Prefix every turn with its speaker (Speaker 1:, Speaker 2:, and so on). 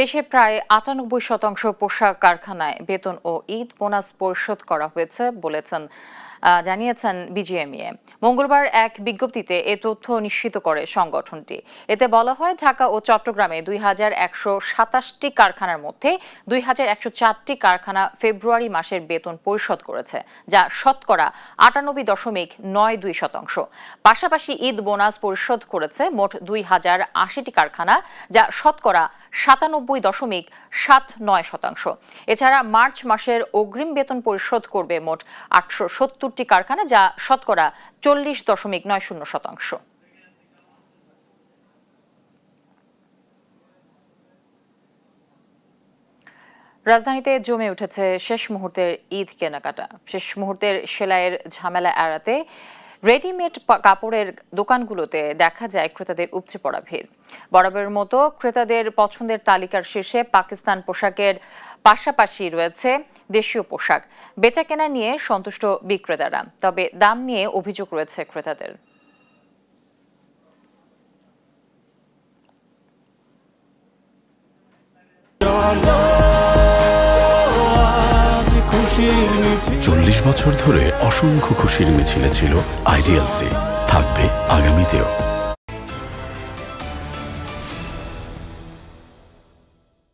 Speaker 1: দেশের প্রায় ৯৮% পোশাক কারখানায় বেতন ও ঈদ বোনাস পরিশোধ করা হয়েছে জানিয়েছেন বিজিএমইএ। মঙ্গলবার এক বিজ্ঞপ্তিতে এ তথ্য নিশ্চিত করে সংগঠনটি। এতে বলা হয়, ঢাকা ও চট্টগ্রামে ২,১২৭টি কারখানার মধ্যে ২,১০৪টি কারখানা ফেব্রুয়ারি মাসের বেতন পরিশোধ করেছে, যা শতকরা ৯৮.৯২%। পাশাপাশি ঈদ বোনাস পরিশোধ করেছে মোট ২,০৮০টি কারখানা, যা শতকরা ৯৭.৭৯%। এছাড়া মার্চ মাসের অগ্রিম বেতন পরিশোধ করবে মোট ৮৭০টি কারখানা, যা শতকরা ৪০.৯০%। রাজধানীতে জমে উঠেছে শেষ মুহূর্তের ঈদ কেনাকাটা। শেষ মুহূর্তের সেলাইয়ের ঝামেলা এড়াতে রেডিমেড কাপড়ের দোকানগুলোতে দেখা যায় ক্রেতাদের উপচে পড়া ভিড়। বরাবরের মতো ক্রেতাদের পছন্দের তালিকার শীর্ষে পাকিস্তান পোশাকের পাশাপাশি রয়েছে দেশীয় পোশাক। বেচাকেনা নিয়ে সন্তুষ্ট বিক্রেতারা, তবে দাম নিয়ে অভিযোগ রয়েছে ক্রেতাদের।
Speaker 2: চল্লিশ বছর ধরে অসংখ্য খুশির মিছিলে ছিল আইডিএলসি, থাকবে আগামীতেও।